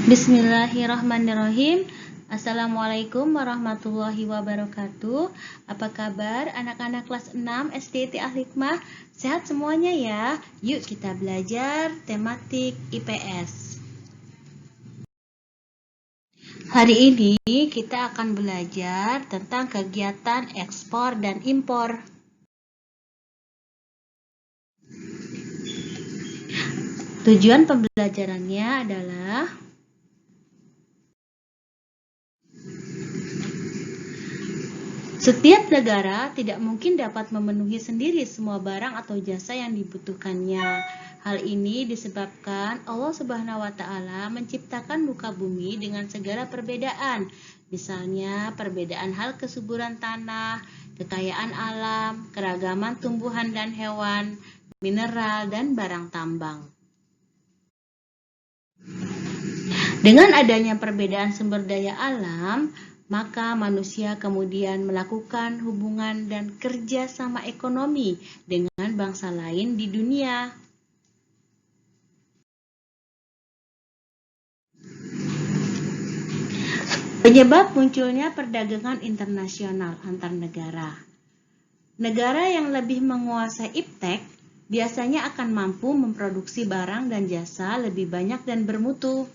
Bismillahirrahmanirrahim. Assalamualaikum warahmatullahi wabarakatuh. Apa kabar anak-anak kelas 6 SDT Al-Hikmah? Sehat semuanya ya? Yuk kita belajar tematik IPS. Hari ini kita akan belajar tentang kegiatan ekspor dan impor. Tujuan pembelajarannya adalah setiap negara tidak mungkin dapat memenuhi sendiri semua barang atau jasa yang dibutuhkannya. Hal ini disebabkan Allah Subhanahu wa Ta'ala menciptakan muka bumi dengan segala perbedaan. Misalnya, perbedaan hal kesuburan tanah, kekayaan alam, keragaman tumbuhan dan hewan, mineral, dan barang tambang. Dengan adanya perbedaan sumber daya alam, maka manusia kemudian melakukan hubungan dan kerja sama ekonomi dengan bangsa lain di dunia. Penyebab munculnya perdagangan internasional antar negara. Negara yang lebih menguasai iptek biasanya akan mampu memproduksi barang dan jasa lebih banyak dan bermutu.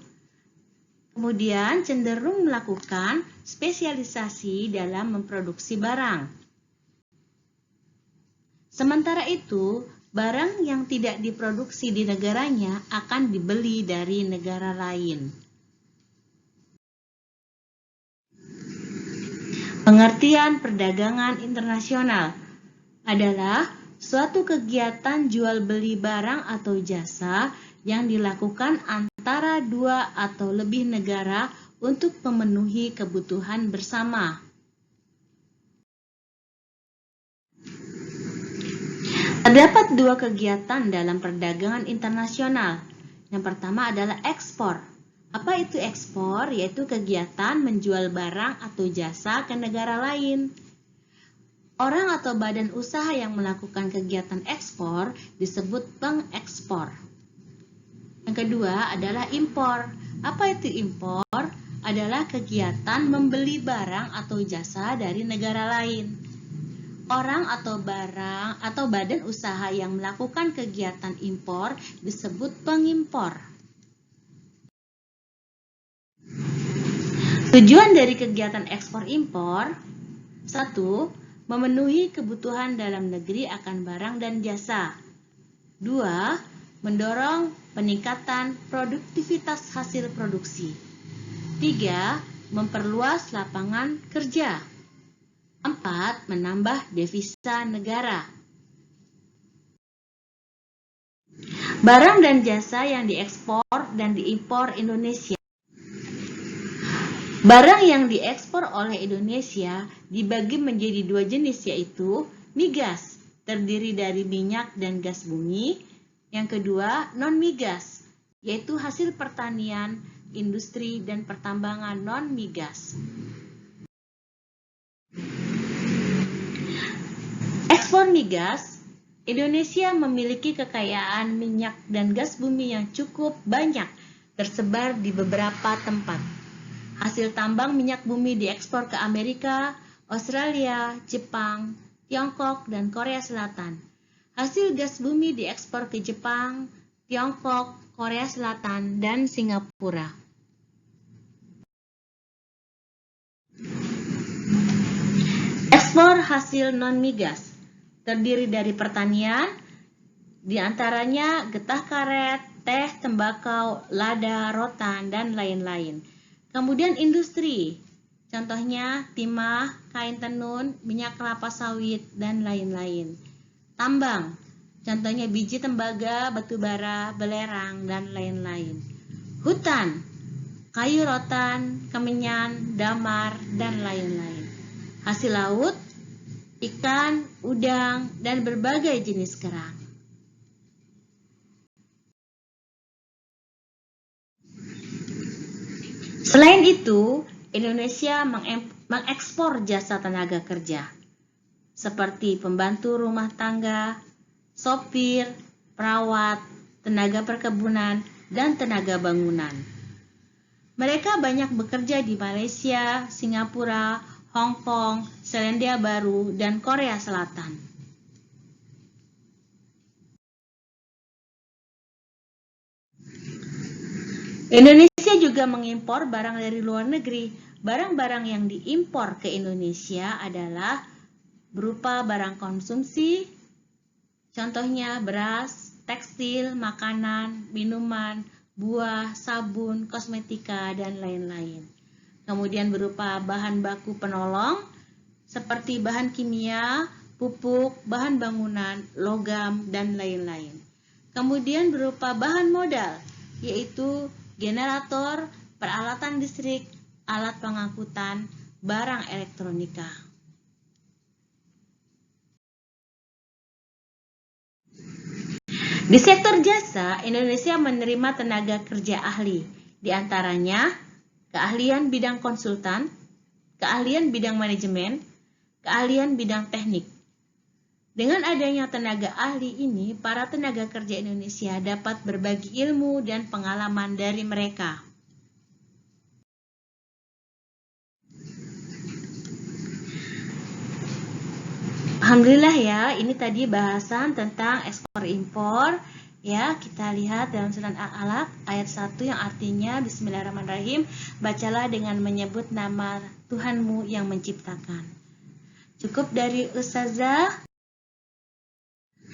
Kemudian cenderung melakukan spesialisasi dalam memproduksi barang. Sementara itu, barang yang tidak diproduksi di negaranya akan dibeli dari negara lain. Pengertian perdagangan internasional adalah suatu kegiatan jual beli barang atau jasa yang dilakukan antara dua atau lebih negara untuk memenuhi kebutuhan bersama. Terdapat dua kegiatan dalam perdagangan internasional. Yang pertama adalah ekspor. Apa itu ekspor? Yaitu kegiatan menjual barang atau jasa ke negara lain. Orang atau badan usaha yang melakukan kegiatan ekspor disebut pengekspor. Yang kedua adalah impor. Apa itu impor? Adalah kegiatan membeli barang atau jasa dari negara lain. Orang atau barang atau badan usaha yang melakukan kegiatan impor disebut pengimpor. Tujuan dari kegiatan ekspor impor: 1. Memenuhi kebutuhan dalam negeri akan barang dan jasa. 2. Mendorong peningkatan produktivitas hasil produksi. 3. Memperluas lapangan kerja. 4. Menambah devisa negara. Barang dan jasa yang diekspor dan diimpor Indonesia. Barang yang diekspor oleh Indonesia dibagi menjadi dua jenis, yaitu migas, terdiri dari minyak dan gas bumi. Yang kedua, non-migas, yaitu hasil pertanian, industri, dan pertambangan non-migas. Ekspor migas, Indonesia memiliki kekayaan minyak dan gas bumi yang cukup banyak, tersebar di beberapa tempat. Hasil tambang minyak bumi diekspor ke Amerika, Australia, Jepang, Tiongkok, dan Korea Selatan. Hasil gas bumi diekspor ke Jepang, Tiongkok, Korea Selatan, dan Singapura. Ekspor hasil non-migas terdiri dari pertanian, diantaranya getah karet, teh, tembakau, lada, rotan, dan lain-lain. Kemudian industri, contohnya timah, kain tenun, minyak kelapa sawit, dan lain-lain. Tambang, contohnya biji tembaga, batu bara, belerang, dan lain-lain. Hutan, kayu rotan, kemenyan, damar, dan lain-lain. Hasil laut, ikan, udang, dan berbagai jenis kerang. Selain itu, Indonesia mengekspor jasa tenaga kerja, seperti pembantu rumah tangga, sopir, perawat, tenaga perkebunan, dan tenaga bangunan. Mereka banyak bekerja di Malaysia, Singapura, Hong Kong, Selandia Baru, dan Korea Selatan. Indonesia juga mengimpor barang dari luar negeri. Barang-barang yang diimpor ke Indonesia adalah berupa barang konsumsi, contohnya beras, tekstil, makanan, minuman, buah, sabun, kosmetika, dan lain-lain. Kemudian berupa bahan baku penolong, seperti bahan kimia, pupuk, bahan bangunan, logam, dan lain-lain. Kemudian berupa bahan modal, yaitu generator, peralatan listrik, alat pengangkutan, barang elektronika. Di sektor jasa, Indonesia menerima tenaga kerja ahli, di antaranya keahlian bidang konsultan, keahlian bidang manajemen, keahlian bidang teknik. Dengan adanya tenaga ahli ini, para tenaga kerja Indonesia dapat berbagi ilmu dan pengalaman dari mereka. Alhamdulillah ya, ini tadi bahasan tentang ekspor impor. Ya, kita lihat dalam surat Al-Alaq ayat 1 yang artinya Bismillahirrahmanirrahim, bacalah dengan menyebut nama Tuhanmu yang menciptakan. Cukup dari Ustazah.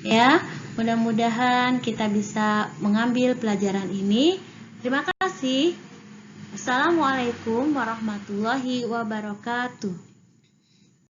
Ya, mudah-mudahan kita bisa mengambil pelajaran ini. Terima kasih. Assalamualaikum warahmatullahi wabarakatuh.